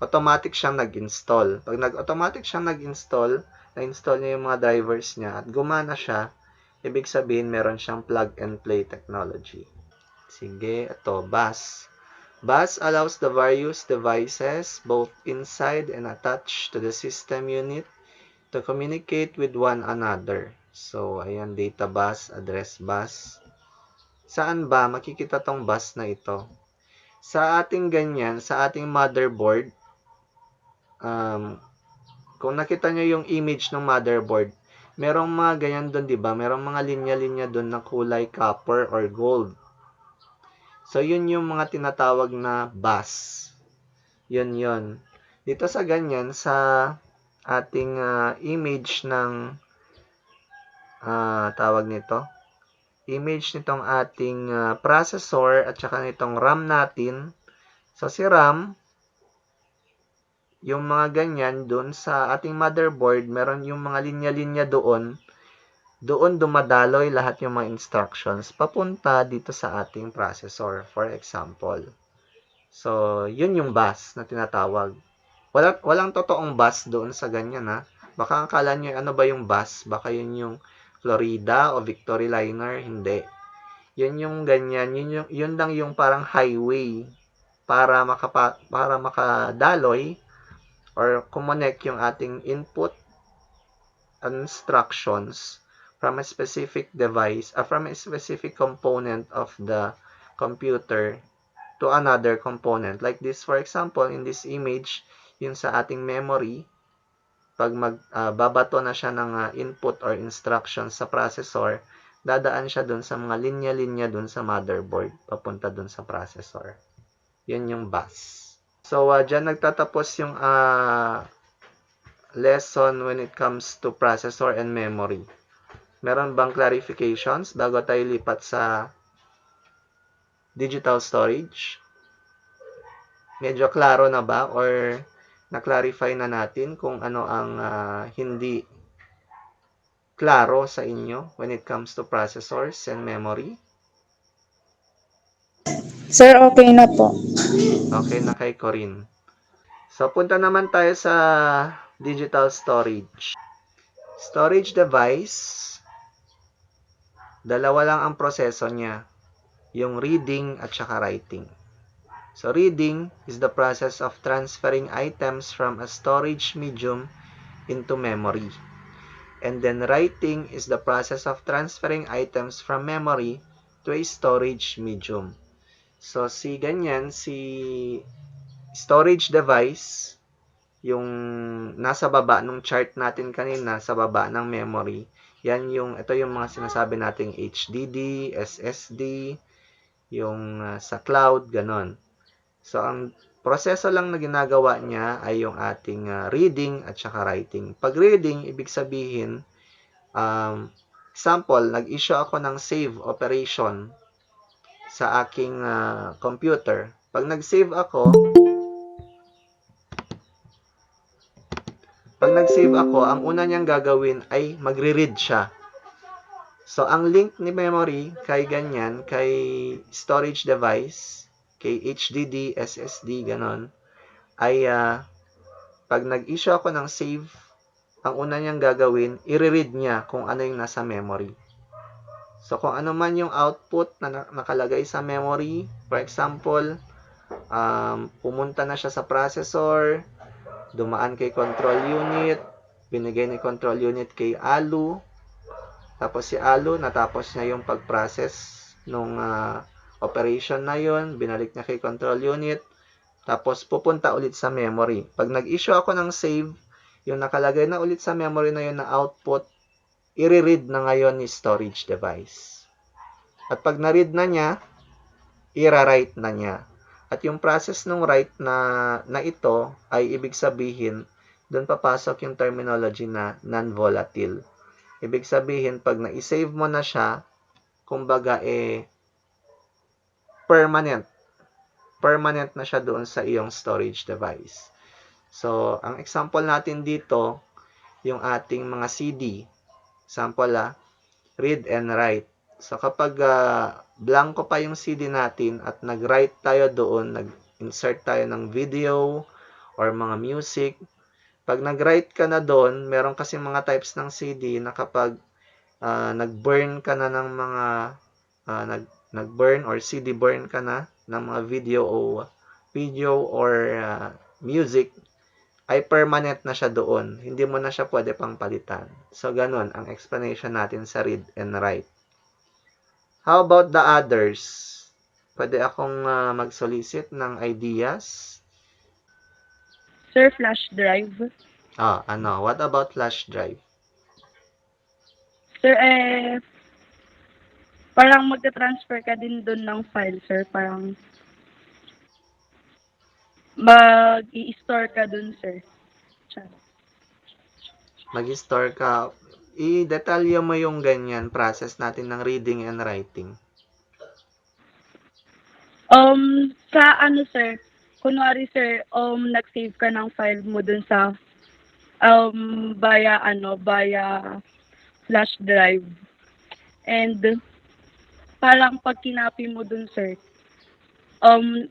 Speaker 1: Automatic siyang nag-install. Pag automatic siyang nag-install, na-install niya yung mga drivers niya at gumana siya, ibig sabihin meron siyang plug and play technology. Sige, ito, bus. Bus allows the various devices, both inside and attached to the system unit, to communicate with one another. So, ayan, data bus, address bus. Saan ba makikita tong bus na ito? Sa ating ganyan, sa ating motherboard, kung nakita nyo yung image ng motherboard, merong mga ganyan doon, di ba? Merong mga linya-linya doon na kulay copper or gold. So, yun yung mga tinatawag na bus. Yun. Dito sa ganyan, sa ating image ng tawag nito, image nitong ating processor at saka nitong RAM natin. So, si RAM, yung mga ganyan doon sa ating motherboard, meron yung mga linya-linya doon. Doon dumadaloy lahat yung mga instructions papunta dito sa ating processor, for example. So, yun yung bus na tinatawag. Walang totoong bus doon sa ganyan, ha. Baka akala nyo, ano ba yung bus? Baka yun yung Florida o Victory Liner. Hindi. Yun yung ganyan. Yun lang yung parang highway para makadaloy or connect yung ating input instructions from a specific device, from a specific component of the computer to another component. Like this, for example, in this image, yung sa ating memory, pag babato na siya ng input or instructions sa processor, dadaan siya dun sa mga linya-linya dun sa motherboard, papunta dun sa processor. Yun yung bus. So, dyan nagtatapos yung lesson when it comes to processor and memory. Meron bang clarifications bago tayo lipat sa digital storage? Medyo klaro na ba or na-clarify na natin kung ano ang hindi klaro sa inyo when it comes to processors and memory?
Speaker 4: Sir, okay na po.
Speaker 1: Okay na kay Corinne. So, punta naman tayo sa digital storage. Storage device, dalawa lang ang proseso niya. Yung reading at saka writing. So, reading is the process of transferring items from a storage medium into memory. And then writing is the process of transferring items from memory to a storage medium. So, si storage device, yung nasa baba nung chart natin kanina, sa baba ng memory, ito yung mga sinasabi nating HDD, SSD, yung sa cloud, ganon. So, ang proseso lang na ginagawa niya ay yung ating reading at saka writing. Pag reading, ibig sabihin, example, nag-issue ako ng save operation sa aking computer. Pag nag-save ako, ang una niyang gagawin ay magre-read siya. So, ang link ni memory kay ganyan, kay storage device, kay HDD, SSD, ganon, ay pag nag-issue ako ng save, ang una niyang gagawin, i-read niya kung ano yung nasa memory. So, kung ano man yung output na nakalagay sa memory, for example, pumunta na siya sa processor, dumaan kay control unit, binigay ni control unit kay ALU, tapos si ALU, natapos niya yung pag-process nung operation na yun, binalik niya kay control unit, tapos pupunta ulit sa memory. Pag nag-issue ako ng save, yung nakalagay na ulit sa memory na yun na output, i-read na ngayon ni storage device. At pag na-read na niya, i-write na niya. At yung process ng write na ito ay ibig sabihin, doon papasok yung terminology na non-volatile. Ibig sabihin, pag na-save mo na siya, kumbaga permanent. Permanent na siya doon sa iyong storage device. So, ang example natin dito, yung ating mga CD. Sample read and write. So, kapag blanco pa yung CD natin at nag-write tayo doon, nag-insert tayo ng video or mga music, pag nag-write ka na doon, meron kasi mga types ng CD na kapag nag-burn ka na ng mga nag-burn or CD burn ka na ng mga video or music, ay permanent na siya doon. Hindi mo na siya pwede pang palitan. So, ganun ang explanation natin sa read and write. How about the others? Pwede akong mag-solicit ng ideas.
Speaker 9: Sir, flash drive.
Speaker 1: What about flash drive?
Speaker 9: Sir, parang magta-transfer ka din doon ng file, sir. Parang mag-i-store ka doon, sir.
Speaker 1: Mag-store ka. I-detalye mo yung ganyan process natin ng reading and writing.
Speaker 9: Sa ano, sir? Kunwari, sir, nag-save ka ng file mo doon sa via flash drive. And parang pag kinapi mo dun, sir,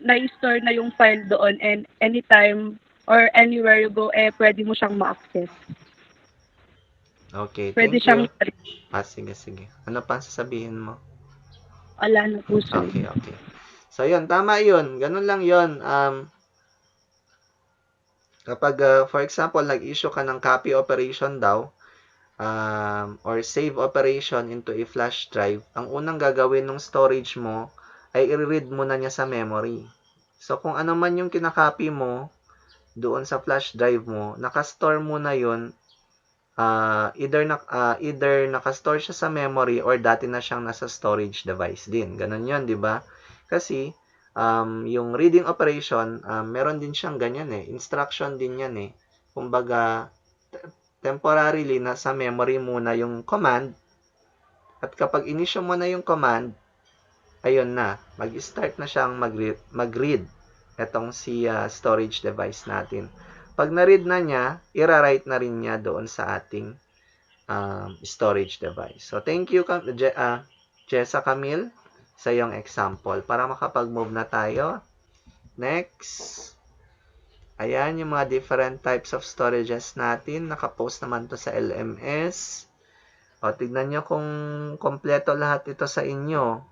Speaker 9: na-store na yung file doon and anytime or anywhere you go, pwede mo siyang ma-access.
Speaker 1: Okay,
Speaker 9: Pwede
Speaker 1: thank
Speaker 9: siyang
Speaker 1: you. Sige. Ano pa sasabihin mo?
Speaker 9: Wala na po, sir.
Speaker 1: Okay. So, yun. Tama yun. Ganun lang yun. Kapag, for example, nag-issue ka ng copy operation daw, or save operation into a flash drive, ang unang gagawin ng storage mo ay i-read mo na niya sa memory. So, kung ano man yung kinakopy mo doon sa flash drive mo, nakastore mo na yun, either nakastore siya sa memory or dati na siyang nasa storage device din. Ganun yun, di ba? Kasi, yung reading operation, meron din siyang ganyan instruction din yan Kumbaga, temporarily nasa memory muna yung command, at kapag inisyo mo na yung command, ayun na, mag-start na siyang mag-read etong si storage device natin. Pag na-read na niya, i-write na rin niya doon sa ating storage device. So, thank you, Jessa Camille, sa iyong example. Para makapag-move na tayo. Next. Ayan, yung mga different types of storages natin. Nakapost naman to sa LMS. O, tignan nyo kung kompleto lahat ito sa inyo.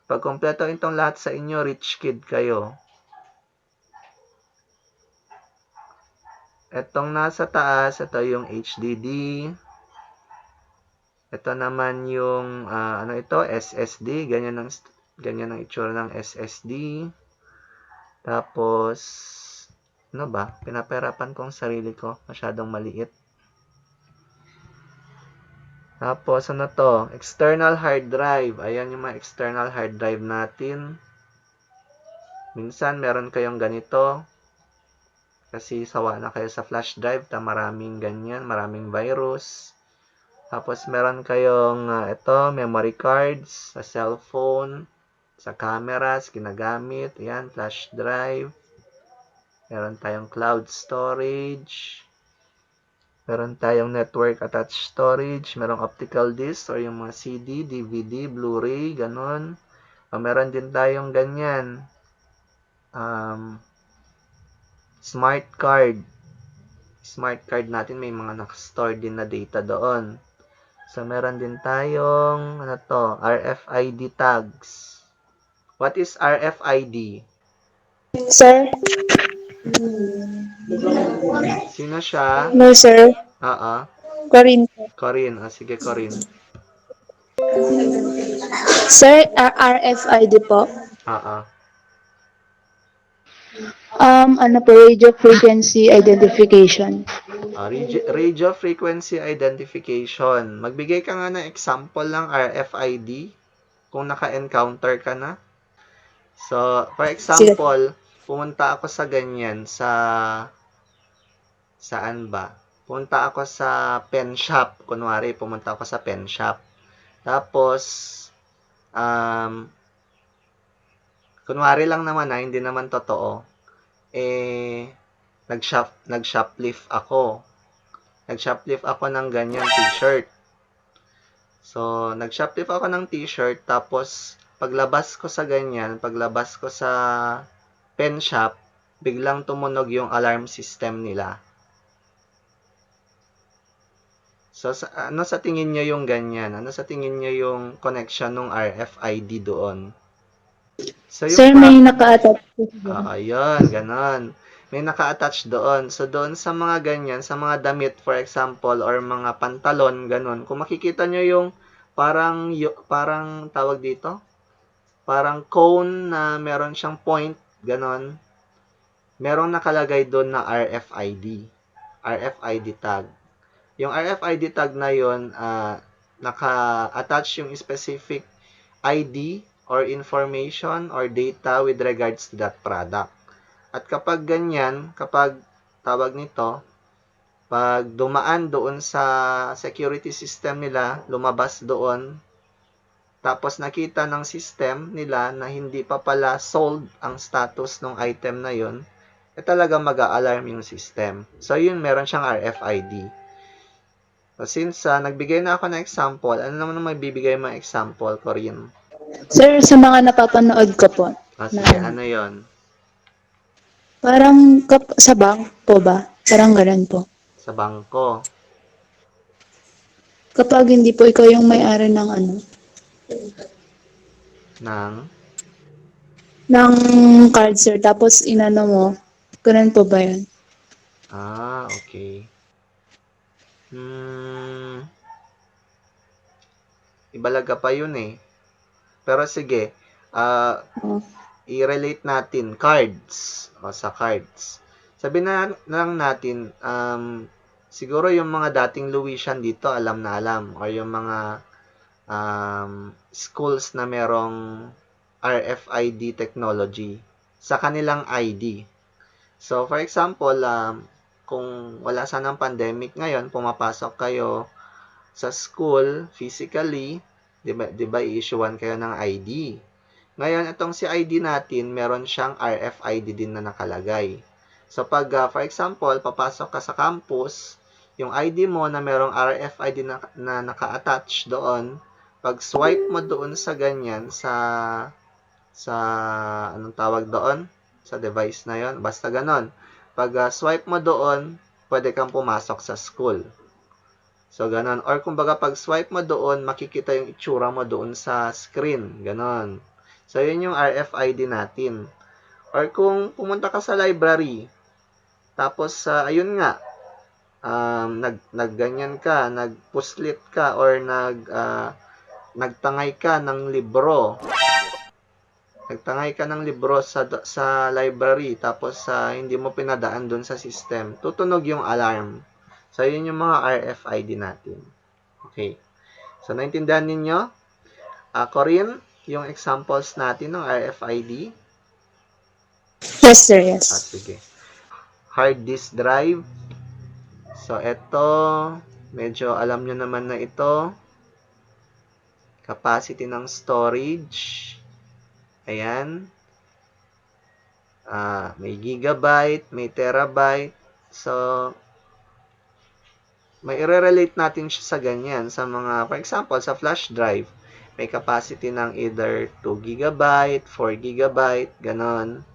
Speaker 1: Pag kompleto itong lahat sa inyo, rich kid kayo. Itong nasa taas, ito yung HDD. Ito naman yung, SSD. Ganyan ang itsura ng SSD. Tapos, pinapahirapan ko ang sarili ko. Masyadong maliit. Tapos, external hard drive. Ayan yung mga external hard drive natin. Minsan, meron kayong ganito. Kasi sawa na kayo sa flash drive. Maraming ganyan. Maraming virus. Tapos, meron kayong memory cards sa cellphone. Sa cameras, ginagamit. Ayan, flash drive. Meron tayong cloud storage. Meron tayong network attached storage. Merong optical disc or yung mga CD, DVD, Blu-ray, ganon. Meron din tayong ganyan. Smart card. Smart card natin may mga nakastore din na data doon. So, meron din tayong, RFID tags. What is RFID?
Speaker 4: Sir?
Speaker 1: Sino siya?
Speaker 4: No, sir.
Speaker 1: Oo.
Speaker 4: Corinne.
Speaker 1: Corinne. Sige, Corinne.
Speaker 4: Sir, RFID po.
Speaker 1: Oo.
Speaker 4: Ano po, radio frequency identification.
Speaker 1: Radio frequency identification. Magbigay ka nga ng example ng RFID kung naka-encounter ka na. So, for example, pumunta ako sa ganyan saan ba? Pumunta ako sa pen shop. Kunwari, pumunta ako sa pen shop. Tapos, kunwari lang naman hindi naman totoo. Nag-shoplift ako. Nag-shoplift ako ng ganyan t-shirt. So, nag-shoplift ako ng t-shirt, tapos, paglabas ko sa pen shop, biglang tumunog yung alarm system nila. So, ano sa tingin nyo yung ganyan? Ano sa tingin nyo yung connection ng RFID doon? So,
Speaker 4: Sir, may naka-attach.
Speaker 1: Ayun, ganon. May naka-attach doon. So, doon sa mga ganyan, sa mga damit, for example, or mga pantalon, ganon. Kung makikita nyo yung parang tawag dito, parang cone na meron siyang point, ganon. Merong nakalagay doon na RFID tag. Yung RFID tag na yun, naka-attach yung specific ID or information or data with regards to that product. At kapag ganyan, kapag tawag nito, pag dumaan doon sa security system nila, lumabas doon, tapos nakita ng system nila na hindi pa pala sold ang status ng item na yun, talaga mag-a-alarm yung system. So, yun, meron siyang RFID. So, since nagbigay na ako ng example, ano naman may bibigay mo example, Corinne?
Speaker 4: Sir, sa mga napapanood ko po.
Speaker 1: Sige, ano yon?
Speaker 4: Parang sa bank po ba? Parang ganun po.
Speaker 1: Sa bangko.
Speaker 4: Kapag hindi po ikaw yung may-ari ng ng card, sir, tapos inano mo, ganun po ba yun?
Speaker 1: Okay. Ibalaga pa yun eh. Pero sige, i-relate natin cards. Sa cards. Sabihin na lang natin, siguro yung mga dating Louisian dito, alam na alam. Or yung mga schools na merong RFID technology sa kanilang ID. So, for example, kung wala sanang pandemic ngayon, pumapasok kayo sa school physically, di ba i-issuean kayo ng ID. Ngayon, itong si ID natin, meron siyang RFID din na nakalagay. So, pag, for example, papasok ka sa campus, yung ID mo na merong RFID na naka-attach doon, pag swipe mo doon sa ganyan, sa anong tawag doon? Sa device na yon, basta ganon. Pag swipe mo doon, pwede kang pumasok sa school. So, ganon. Or kumbaga, pag swipe mo doon, makikita yung itsura mo doon sa screen. Ganon. So, yun yung RFID natin. Or kung pumunta ka sa library, tapos, ayun nga, nagganyan ka, nagpuslit ka, or nagtangay ka ng libro. Nagtangay ka ng libro sa library, tapos hindi mo pinadaan doon sa system, tutunog yung alarm. So, yun yung mga RFID natin. Okay. So, naintindihan ninyo? Corinne, yung examples natin ng RFID.
Speaker 4: Yes, sir, yes.
Speaker 1: Sige. Hard disk drive. So, ito, medyo alam nyo naman na ito. Capacity ng storage. Ayan. May gigabyte, may terabyte. So, may i-relate natin siya sa ganyan. Sa mga, for example, sa flash drive, may capacity ng either 2 gigabyte, 4 gigabyte, ganon.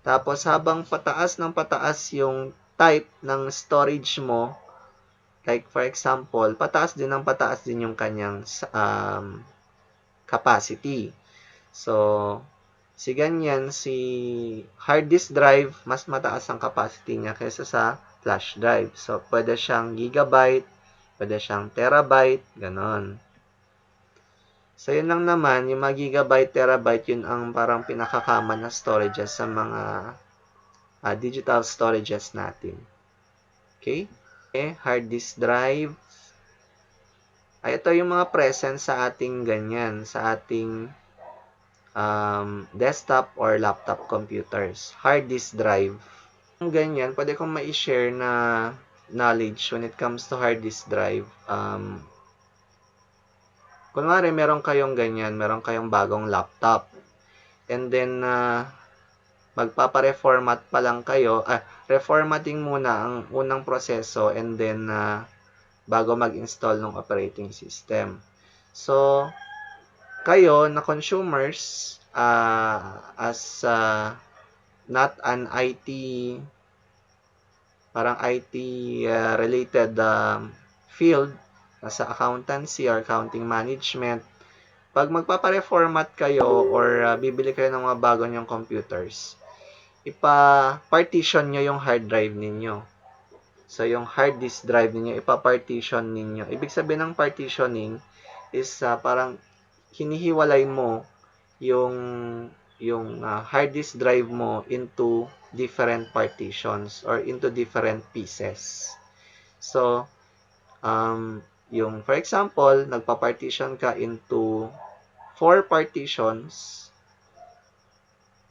Speaker 1: Tapos, habang pataas ng pataas yung type ng storage mo, like for example, pataas din yung kanyang capacity. So, si hard disk drive, mas mataas ang capacity niya kaysa sa flash drive. So, pwede siyang gigabyte, pwede siyang terabyte, ganon. So, yun lang naman, yung mga gigabyte, terabyte, yun ang parang pinaka-common na storages sa mga digital storages natin. Okay? Hard disk drive. Ito yung mga present sa ating ganyan, sa ating desktop or laptop computers. Hard disk drive. Ganyan, pwede kong ma-share na knowledge when it comes to hard disk drive. Kunwari, meron kayong ganyan, meron kayong bagong laptop. And then, magpapa-reformat pa lang kayo. Reformatting muna ang unang proseso and then, bago mag-install ng operating system. So, kayo na consumers, as not an IT, parang IT related field, sa accountancy or accounting management, pag magpapa-reformat kayo or bibili kayo ng mga bago nyong computers, ipa-partition nyo yung hard drive ninyo. So, yung hard disk drive ninyo, ipa-partition ninyo. Ibig sabihin ng partitioning is parang hinihiwalay mo yung hard disk drive mo into different partitions or into different pieces. So, for example, nagpa-partition ka into 4 partitions.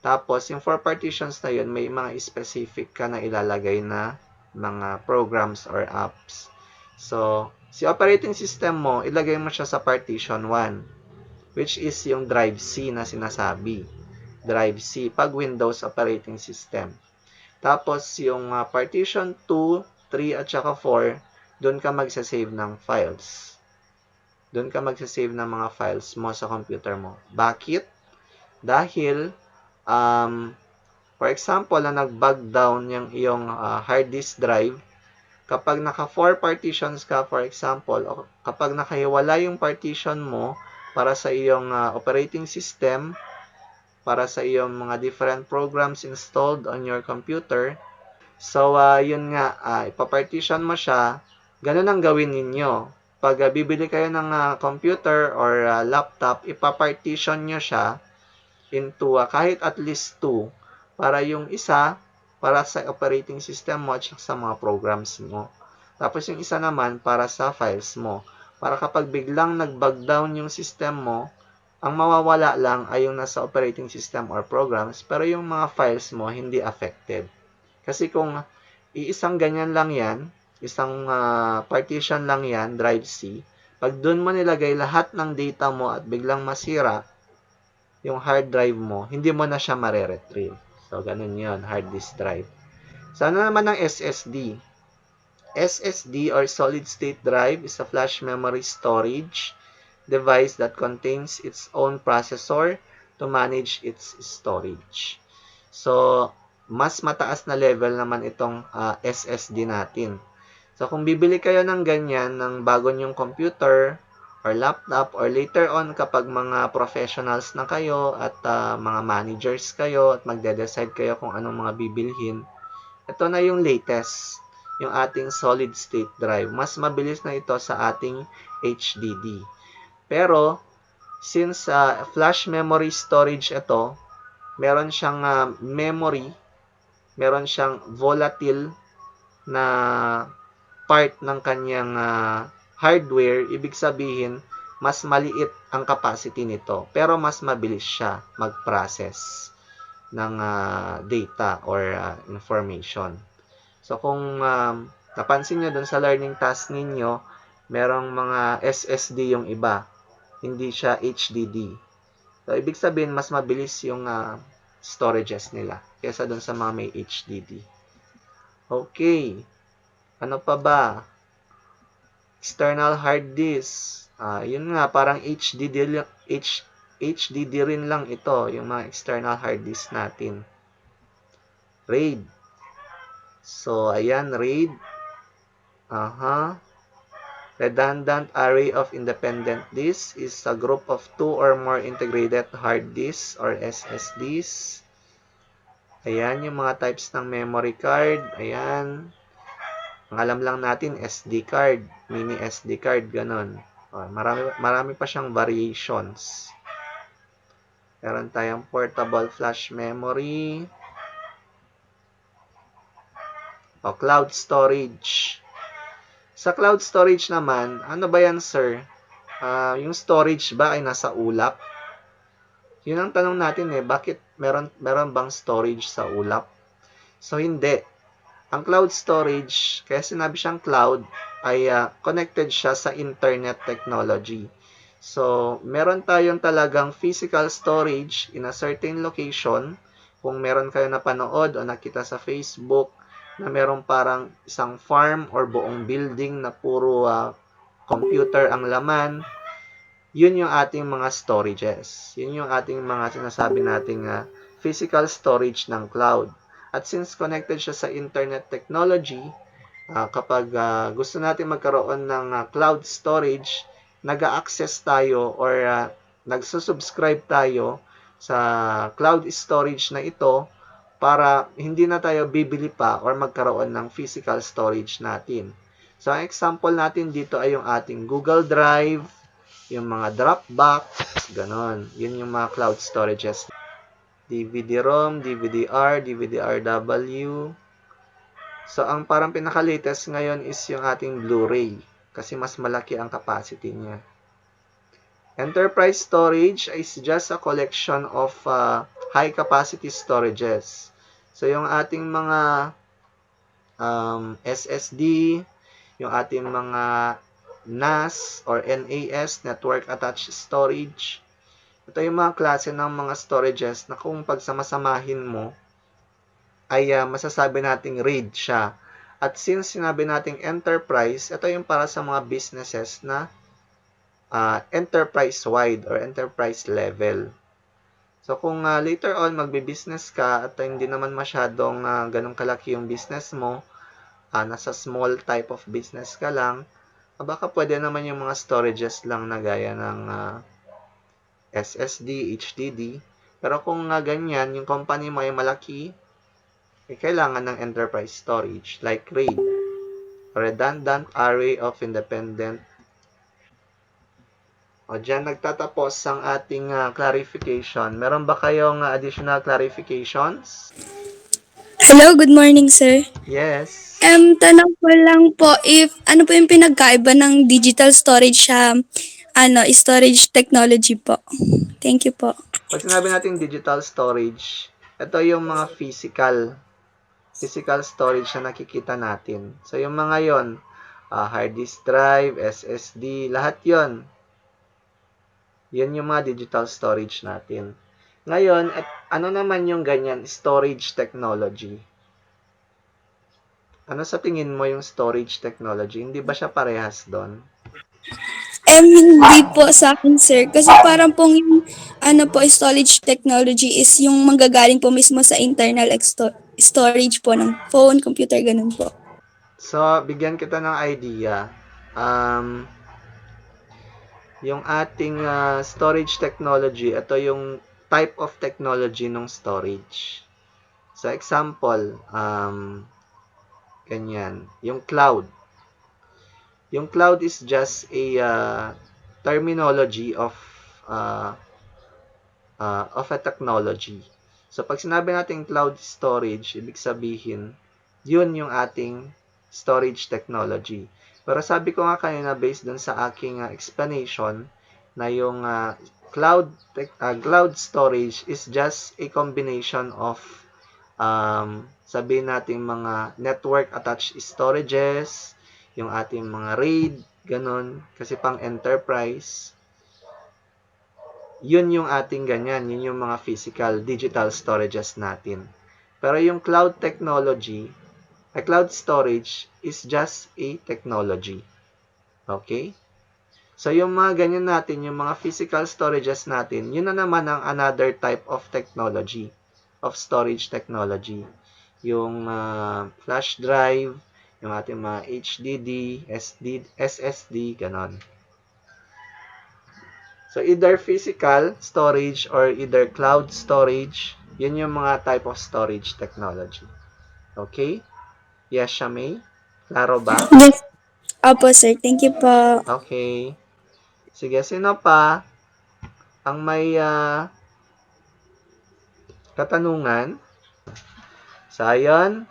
Speaker 1: Tapos, yung 4 partitions na yun, may mga specific ka na ilalagay na mga programs or apps. So, si operating system mo, ilagay mo siya sa partition 1, which is yung drive C na sinasabi. Drive C, pag Windows operating system. Tapos, yung partition 2, 3, at saka 4, doon ka magsasave ng files. Doon ka magsasave ng mga files mo sa computer mo. Bakit? Dahil, for example, na nag-bug down yung iyong hard disk drive, kapag naka 4 partitions ka, for example, o kapag nakahiwala yung partition mo para sa iyong operating system, para sa iyong mga different programs installed on your computer, so, yun nga, ipapartition mo siya. Ganun ang gawin ninyo. Pag bibili kayo ng computer or laptop, ipapartition nyo siya into kahit at least 2 para yung isa para sa operating system mo at sa mga programs mo. Tapos yung isa naman para sa files mo. Para kapag biglang nag-bug down yung system mo, ang mawawala lang ay yung nasa operating system or programs, pero yung mga files mo hindi affected. Kasi kung iisang ganyan lang yan, isang partition lang yan, drive C, pag doon mo nilagay lahat ng data mo at biglang masira yung hard drive mo, hindi mo na siya mare-retrieve. So, ganun yun, hard disk drive. So, ano naman ang SSD? SSD or solid state drive is a flash memory storage device that contains its own processor to manage its storage. So, mas mataas na level naman itong SSD natin. So, kung bibili kayo ng ganyan, ng bago nyong computer or laptop, or later on kapag mga professionals na kayo at mga managers kayo at magde-decide kayo kung anong mga bibilhin, ito na yung latest, yung ating solid state drive. Mas mabilis na ito sa ating HDD. Pero, since flash memory storage ito, meron siyang memory, meron siyang volatile na part ng kanyang hardware, ibig sabihin, mas maliit ang capacity nito. Pero mas mabilis siya mag-process ng data or information. So, kung napansin nyo dun sa learning task ninyo, merong mga SSD yung iba. Hindi siya HDD. So, ibig sabihin, mas mabilis yung storages nila kaysa dun sa mga may HDD. Okay. Ano pa ba? External hard disk. Yun nga, parang HDD rin lang ito, yung mga external hard disk natin. RAID. So, ayan, RAID. Redundant array of independent disks is a group of two or more integrated hard disks or SSDs. Ayan, yung mga types ng memory card. Ayan. Ang alam lang natin, SD card, mini SD card, ganun. Marami pa siyang variations. Meron tayong portable flash memory. Cloud storage. Sa cloud storage naman, ano ba yan, sir? Yung storage ba ay nasa ulap? Yun ang tanong natin bakit meron bang storage sa ulap? So, hindi. Ang cloud storage, kaya sinabi siyang cloud, ay connected siya sa internet technology. So, meron tayong talagang physical storage in a certain location. Kung meron kayo napanood o nakita sa Facebook, na meron parang isang farm or buong building na puro computer ang laman, yun yung ating mga storages. Yun yung ating mga sinasabi nating physical storage ng cloud. At since connected siya sa internet technology, kapag gusto natin magkaroon ng cloud storage, nag-access tayo or nagsusubscribe tayo sa cloud storage na ito para hindi na tayo bibili pa or magkaroon ng physical storage natin. So, ang example natin dito ay yung ating Google Drive, yung mga Dropbox, ganon. Yun yung mga cloud storages. DVD-ROM, DVD-R, DVD-RW. So, ang parang pinaka-latest ngayon is yung ating Blu-ray kasi mas malaki ang capacity niya. Enterprise storage is just a collection of high-capacity storages. So, yung ating mga SSD, yung ating mga NAS or NAS, Network Attached Storage, ito yung mga klase ng mga storages na kung pagsamasamahin mo, ay masasabi nating RAID siya. At since sinabi nating enterprise, ito yung para sa mga businesses na enterprise-wide or enterprise level. So, kung later on magbe-business ka at hindi naman masyadong ganun kalaki yung business mo, nasa small type of business ka lang, baka pwede naman yung mga storages lang na gaya ng SSD, HDD. Pero kung ganyan, yung company mo ay malaki, kailangan ng enterprise storage like RAID, Redundant Array of Independent. O, dyan nagtatapos ang ating clarification. Meron ba kayong additional clarifications?
Speaker 6: Hello, good morning, sir.
Speaker 1: Yes.
Speaker 6: Tanong ko lang po if ano po yung pinagkaiba ng digital storage sa storage technology po. Thank you po.
Speaker 1: Pag sinabi natin digital storage, ito yung mga physical storage na nakikita natin. So, yung mga yon, hard disk drive, SSD, lahat yon. Yan yung mga digital storage natin. Ngayon, ano naman yung ganyan storage technology? Ano sa tingin mo yung storage technology? Hindi ba siya parehas doon?
Speaker 6: Hindi po sa akin, sir. Kasi parang pong yung storage technology is yung manggagaling po mismo sa internal storage po ng phone, computer, ganun po.
Speaker 1: So, bigyan kita ng idea. Yung ating storage technology, ito yung type of technology ng storage. So, example, ganyan. Yung cloud. Yung cloud is just a terminology of a technology. So, pag sinabi natin cloud storage, ibig sabihin, yun yung ating storage technology. Pero sabi ko nga kanina, based dun sa aking explanation, na yung cloud storage is just a combination of sabihin natin mga network attached storages, yung ating mga RAID, ganun, kasi pang enterprise. Yun yung ating ganyan, yun yung mga physical digital storages natin. Pero yung cloud technology, cloud storage is just a technology. Okay? So yung mga ganyan natin, yung mga physical storages natin, yun na naman ang another type of technology, of storage technology. Yung flash drive, yung ating mga HDD, SSD, ganon. So, either physical storage or either cloud storage, yun yung mga type of storage technology. Okay? Yes, Shamay? Klaro ba?
Speaker 6: Yes. Opo, sir. Thank you po.
Speaker 1: Okay. Sige, sino pa ang may katanungan? So, ayun.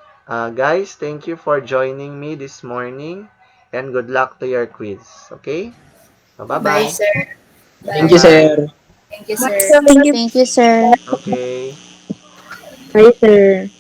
Speaker 1: Guys, thank you for joining me this morning and good luck to your quiz. Okay? So,
Speaker 2: Bye,
Speaker 1: bye-bye.
Speaker 2: sir.
Speaker 10: Thank you, sir.
Speaker 2: Thank you, sir.
Speaker 6: Thank you.
Speaker 3: Thank you, sir.
Speaker 1: Okay.
Speaker 10: Hi, sir.